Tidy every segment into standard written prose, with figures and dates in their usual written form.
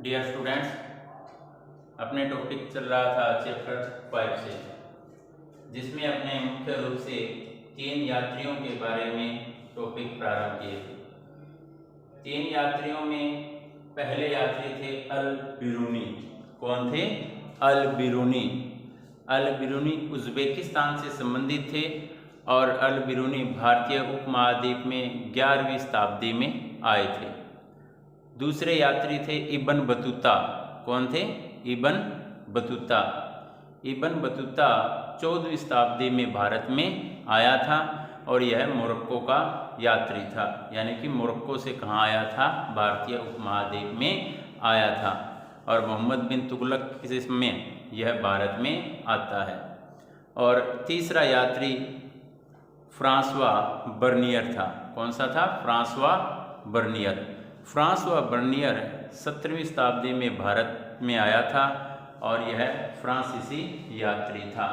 Dear students, अपने topic चल रहा था चैप्टर 5 से, जिसमें अपने मुख्य रूप से 3 यात्रियों के बारे में टॉपिक प्रारंभ किए थे। 3 यात्रियों में पहले यात्री थे अल बिरूनी। कौन थे? अल बिरूनी। अल बिरूनी उज़्बेकिस्तान से संबंधित थे और अल बिरूनी भारतीय उपमहाद्वीप में 11वीं शताब्दी में आए थे। दूसरे यात्री थे इब्न बतूता। कौन थे? Ibn Battuta. इब्न बतूता 14वीं शताब्दी में भारत में आया था और यह मोरक्को का यात्री था, यानी कि मोरक्को से कहाँ आया था? भारतीय उपमहाद्वीप में आया था। और मोहम्मद बिन तुगलक के समय यह भारत में आता है। और तीसरा यात्री फ्रांसवा बर्नियर था। कौन सा था? Francois Bernier. फ्रांसवा बर्नियर 17वीं शताब्दी में भारत में आया था और यह फ्रांसीसी यात्री था।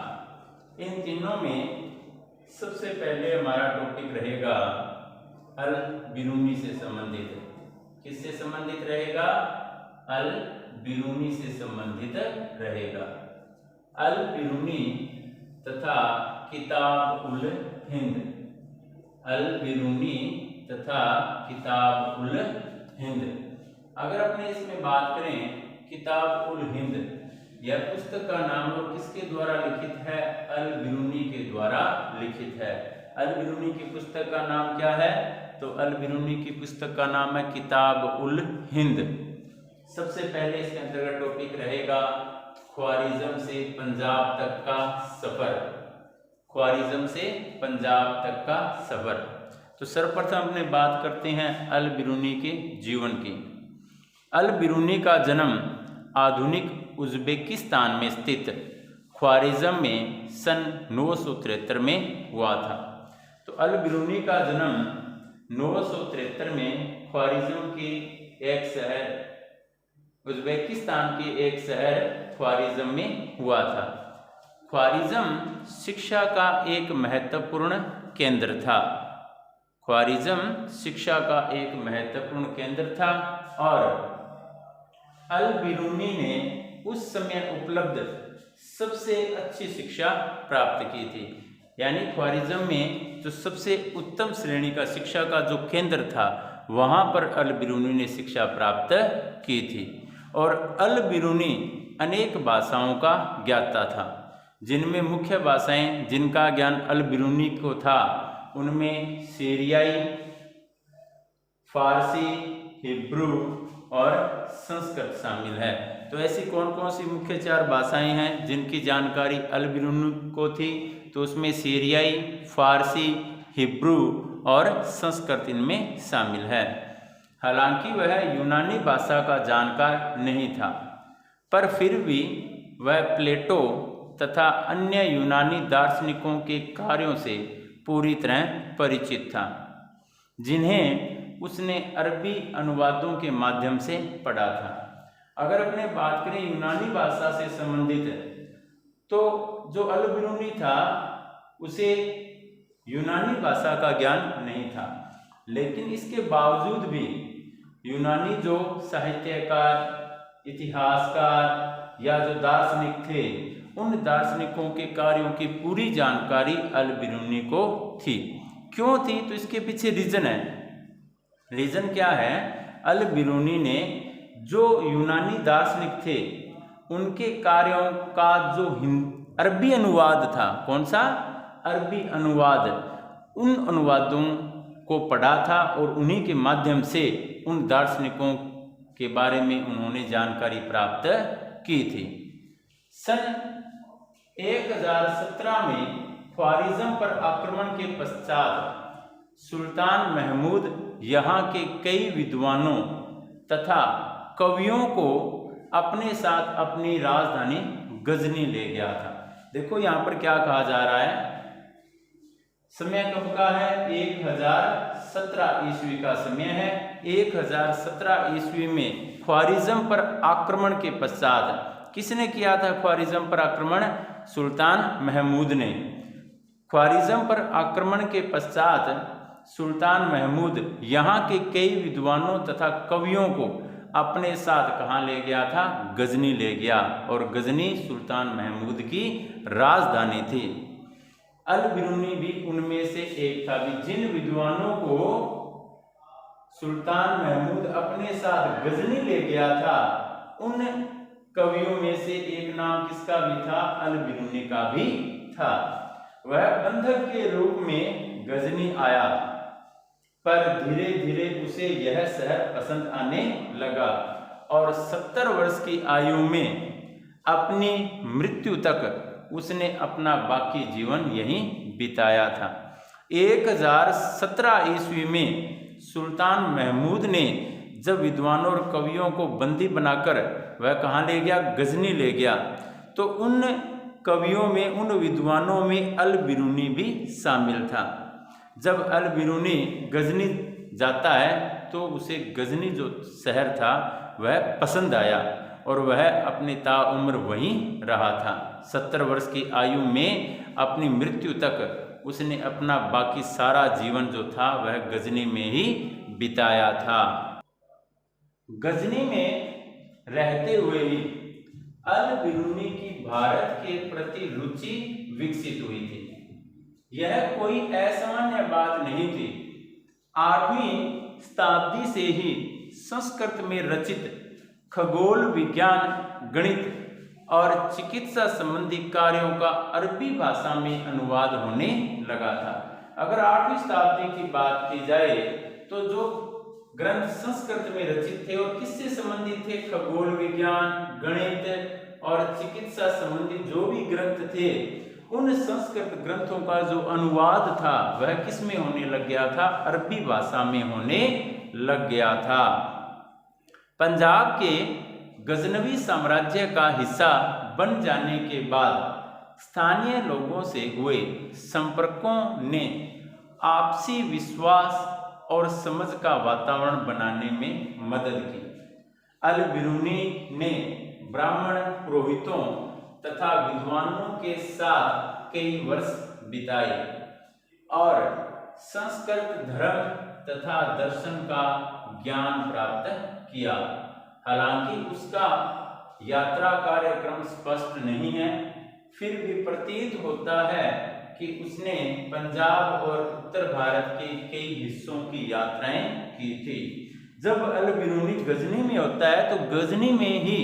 इन तीनों में सबसे पहले हमारा टॉपिक रहेगा अल बिरूनी से संबंधित। किससे संबंधित रहेगा? अल बिरूनी से संबंधित रहेगा। अल बिरूनी तथा किताब उल हिंद। अल बिरूनी तथा किताब उल हिंद। अगर अपने इसमें बात करें, किताब उल हिंद यह पुस्तक का नाम और किसके द्वारा लिखित है? अल बिरूनी के द्वारा लिखित है। अल बिरूनी की पुस्तक का नाम क्या है? तो अल बिरूनी की पुस्तक का नाम है किताब उल हिंद। सबसे पहले इसके अंतर्गत टॉपिक रहेगा ख्वारिज़म से पंजाब तक का सफर। ख्वारिज़म से पंजाब तक का सफर। तो सर्वप्रथम अपने बात करते हैं अल बिरूनी के जीवन की। अल बिरूनी का जन्म आधुनिक उज़्बेकिस्तान में स्थित ख्वारिज़म में सन 973 में हुआ था। तो अल बिरूनी का जन्म 973 में ख्वारिज़म के एक शहर, उज़्बेकिस्तान के एक शहर ख्वारिज़म में हुआ था। ख्वारिज़म शिक्षा का एक महत्वपूर्ण केंद्र था। ख्वारिज़म शिक्षा का एक महत्वपूर्ण केंद्र था और अल बिरूनी ने उस समय उपलब्ध सबसे अच्छी शिक्षा प्राप्त की थी। यानी ख्वारिज़म में जो सबसे उत्तम श्रेणी का शिक्षा का जो केंद्र था, वहाँ पर अल बिरूनी ने शिक्षा प्राप्त की थी। और अल बिरूनी अनेक भाषाओं का ज्ञाता था, जिनमें मुख्य भाषाएं जिनका ज्ञान अल बिरूनी को था उनमें सीरियाई, फारसी, हिब्रू और संस्कृत शामिल है। तो ऐसी कौन कौन सी मुख्य 4 भाषाएं हैं जिनकी जानकारी अल बिरूनी को थी? तो उसमें सीरियाई, फारसी, हिब्रू और संस्कृत इनमें शामिल है। हालांकि वह यूनानी भाषा का जानकार नहीं था, पर फिर भी वह प्लेटो तथा अन्य यूनानी दार्शनिकों के कार्यों से पूरी तरह परिचित था, जिन्हें उसने अरबी अनुवादों के माध्यम से पढ़ा था। अगर अपने बात करें यूनानी भाषा से संबंधित, तो जो अल बिरूनी था उसे यूनानी भाषा का ज्ञान नहीं था, लेकिन इसके बावजूद भी यूनानी जो साहित्यकार, इतिहासकार या जो दार्शनिक थे, उन दार्शनिकों के कार्यों की पूरी जानकारी अल बिरूनी को थी। क्यों थी? तो इसके पीछे रीजन है। रीजन क्या है? अल बिरूनी ने जो यूनानी दार्शनिक थे उनके कार्यों का जो अरबी अनुवाद था, कौन सा? अरबी अनुवाद, उन अनुवादों को पढ़ा था और उन्हीं के माध्यम से उन दार्शनिकों के बारे में उन्होंने जानकारी प्राप्त की थी। सन 1017 में ख्वारिज़म पर आक्रमण के पश्चात सुल्तान महमूद यहाँ के कई विद्वानों तथा कवियों को अपने साथ अपनी राजधानी गजनी ले गया था। देखो यहाँ पर क्या कहा जा रहा है, समय कब का है? 1017 ईस्वी का समय है। 1017 ईस्वी में ख्वारिज़म पर आक्रमण के पश्चात किसने किया था ख्वारिज़म पर आक्रमण? सुल्तान महमूद ने। ख्वारिज़म पर आक्रमण के पश्चात सुल्तान महमूद यहाँ के कई विद्वानों तथा कवियों को अपने साथ कहाँ ले गया था? गजनी ले गया, और गजनी सुल्तान महमूद की राजधानी थी। अल बिरूनी भी उनमें से एक था। भी जिन विद्वानों को सुल्तान महमूद अपने साथ गजनी ले गया था, उन कवियों में से एक नाम किसका भी था? अल बिरूनी का भी था। वह बंधक के रूप में गजनी आया, पर धीरे धीरे उसे यह शहर पसंद आने लगा और 70 वर्ष की आयु में अपनी मृत्यु तक उसने अपना बाकी जीवन यहीं बिताया था। 1017 ईस्वी में सुल्तान महमूद ने जब विद्वानों और कवियों को बंदी बनाकर वह कहाँ ले गया? गजनी ले गया। तो उन कवियों में, उन विद्वानों में अल बिरूनी भी शामिल था। जब अल बिरूनी गजनी जाता है तो उसे गजनी जो शहर था वह पसंद आया और वह अपनी ताउम्र वहीं रहा था। 70 वर्ष की आयु में अपनी मृत्यु तक उसने अपना बाकी सारा जीवन जो था वह गजनी में ही बिताया था। गजनी में रहते हुए ही अल बिरूनी की भारत के प्रति रुचि विकसित हुई थी। यह कोई असामान्य बात नहीं थी। 8वीं शताब्दी से ही संस्कृत में रचित खगोल विज्ञान, गणित और चिकित्सा संबंधी कार्यों का अरबी भाषा में अनुवाद होने लगा था। अगर 8वीं शताब्दी की बात की जाए तो जो ग्रंथ संस्कृत में रचित थे और किससे संबंधित थे? खगोल विज्ञान, गणित और चिकित्सा संबंधी जो भी ग्रंथ थे, उन संस्कृत ग्रंथों का जो अनुवाद था वह किस में होने लग गया था? अरबी भाषा में होने लग गया था। पंजाब के गजनवी साम्राज्य का हिस्सा बन जाने के बाद स्थानीय लोगों से हुए संपर्कों ने आपसी विश्वास और समझ का वातावरण बनाने में मदद की। अल बिरूनी ने ब्राह्मण पुरोहितों तथा विद्वानों के साथ कई वर्ष बिताए और संस्कृत धर्म तथा दर्शन का ज्ञान प्राप्त किया। हालांकि उसका यात्रा कार्यक्रम स्पष्ट नहीं है, फिर भी प्रतीत होता है कि उसने पंजाब और उत्तर भारत के कई हिस्सों की यात्राएं की थी। जब अल बिरूनी गजनी में होता है तो गजनी में ही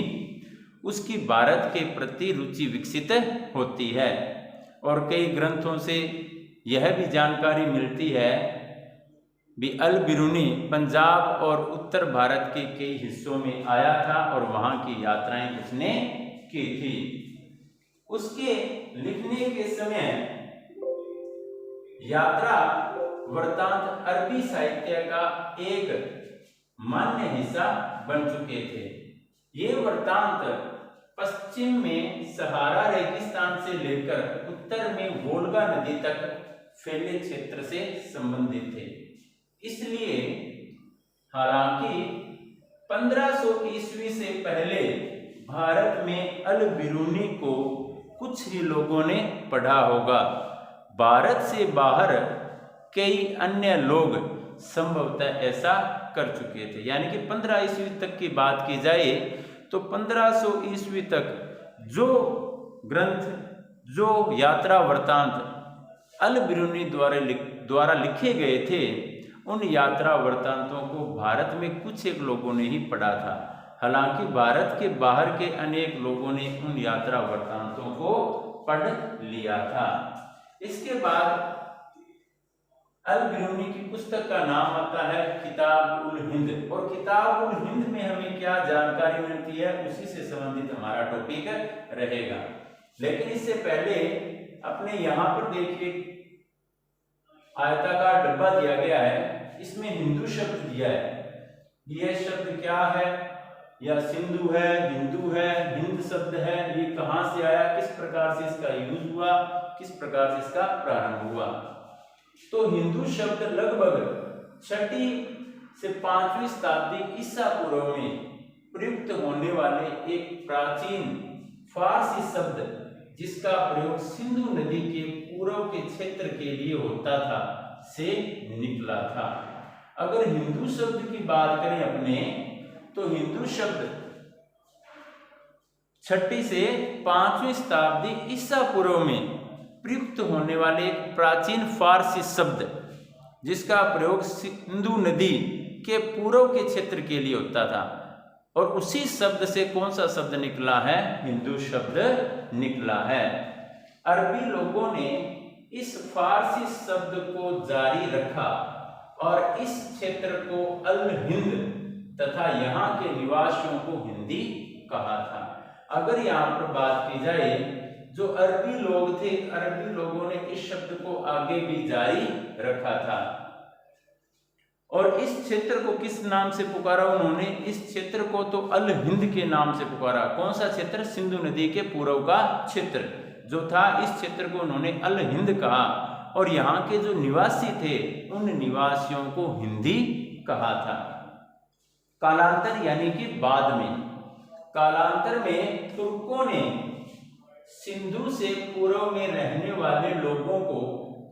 उसकी भारत के प्रति रुचि विकसित होती है और कई ग्रंथों से यह भी जानकारी मिलती है भी अल बिरूनी पंजाब और उत्तर भारत के कई हिस्सों में आया था और वहां की यात्राएं उसने की थी। उसके लिखने के समय यात्रा वृत्तांत अरबी साहित्य का एक मान्य हिस्सा बन चुके थे। ये वृत्तांत पश्चिम में सहारा रेगिस्तान से लेकर उत्तर में वोल्गा नदी तक फैले क्षेत्र से संबंधित थे। इसलिए हालांकि 1500 ईस्वी से पहले भारत में अल बिरूनी को कुछ ही लोगों ने पढ़ा होगा। भारत से बाहर कई अन्य लोग संभवतः ऐसा कर चुके थे। यानी कि 15 ईस्वी तक की बात की जाए तो 1500 ईस्वी तक जो ग्रंथ, जो यात्रा वृत्तांत अल बिरूनी द्वारा लिखे गए थे, उन यात्रा वृत्तांतों को भारत में कुछ एक लोगों ने ही पढ़ा था। हालांकि भारत के बाहर के अनेक लोगों ने उन यात्रा वृत्तांतों को पढ़ लिया था। इसके बाद अल बिरूनी की पुस्तक का नाम आता है किताब उल हिंद, और किताब उल हिंद में हमें क्या जानकारी मिलती है उसी से संबंधित हमारा टॉपिक रहेगा। लेकिन इससे पहले अपने यहाँ पर देखिए आयताकार डब्बा दिया गया है, इसमें हिंदू शब्द दिया है। यह शब्द क्या है? या सिंधु है, हिंदू है, हिंद शब्द है, ये कहाँ से आया, किस प्रकार से इसका यूज हुआ, किस प्रकार से इसका प्रारंभ हुआ। तो हिंदू शब्द लगभग 6वीं से 5वीं शताब्दी ईसा पूर्व में प्रयुक्त होने वाले एक प्राचीन फारसी शब्द जिसका प्रयोग सिंधु नदी के पूर्व के क्षेत्र के लिए होता था से निकला था। अगर हिंदू शब्द की बात करें अपने, तो हिंदू शब्द 6वीं से 5वीं शताब्दी ईसा पूर्व में प्रयुक्त होने वाले एक प्राचीन फारसी शब्द जिसका प्रयोग सिंधु नदी के पूर्व के क्षेत्र के लिए होता था, और उसी शब्द से कौन सा शब्द निकला है? हिंदू शब्द निकला है। अरबी लोगों ने इस फारसी शब्द को जारी रखा और इस क्षेत्र को अल हिंद तथा यहाँ के निवासियों को हिंदी कहा था। अगर यहाँ पर बात की जाए, जो अरबी लोग थे, अरबी लोगों ने इस शब्द को आगे भी जारी रखा था और इस क्षेत्र को किस नाम से पुकारा उन्होंने? इस क्षेत्र को तो अल हिंद के नाम से पुकारा। कौन सा क्षेत्र? सिंधु नदी के पूर्व का क्षेत्र जो था, इस क्षेत्र को उन्होंने अल हिंद कहा और यहाँ के जो निवासी थे उन निवासियों को हिंदी कहा था। कालांतर यानी कि बाद में, कालांतर में तुर्कों ने सिंधु से पूर्व में रहने वाले लोगों को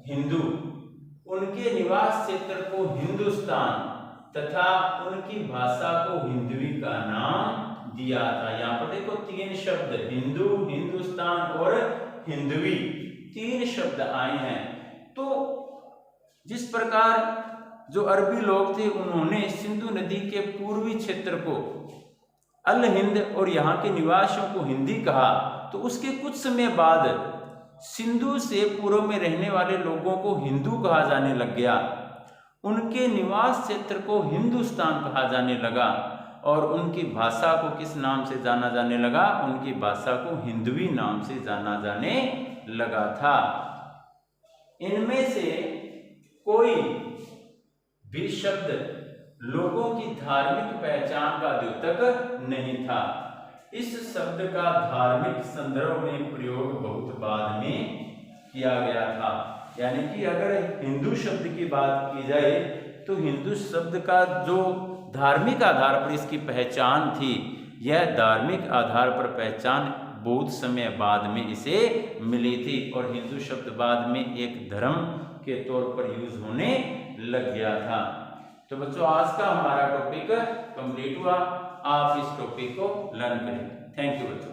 हिंदू, उनके निवास क्षेत्र को हिंदुस्तान तथा उनकी भाषा को हिंदवी का नाम दिया था। यहाँ पर देखो 3 शब्द, हिंदू, हिंदुस्तान और हिंदवी, 3 शब्द आए हैं। तो जिस प्रकार जो अरबी लोग थे उन्होंने सिंधु नदी के पूर्वी क्षेत्र को अल हिंद और यहाँ के निवासियों को हिंदी कहा, तो उसके कुछ समय बाद सिंधु से पूर्व में रहने वाले लोगों को हिंदू कहा जाने लग गया, उनके निवास क्षेत्र को हिंदुस्तान कहा जाने लगा और उनकी भाषा को किस नाम से जाना जाने लगा? उनकी भाषा को हिंदवी नाम से जाना जाने लगा था। इनमें से कोई भी शब्द लोगों की धार्मिक पहचान का द्योतक नहीं था। इस शब्द का धार्मिक संदर्भ में प्रयोग बहुत बाद में किया गया था। यानी कि अगर हिंदू शब्द की बात की जाए तो हिंदू शब्द का जो धार्मिक आधार पर इसकी पहचान थी, यह धार्मिक आधार पर पहचान बहुत समय बाद में इसे मिली थी और हिंदू शब्द बाद में एक धर्म के तौर पर यूज होने लग गया था। तो बच्चों, आज का हमारा टॉपिक कंप्लीट हुआ। आप इस टॉपिक को लर्न करें। थैंक यू बच्चों।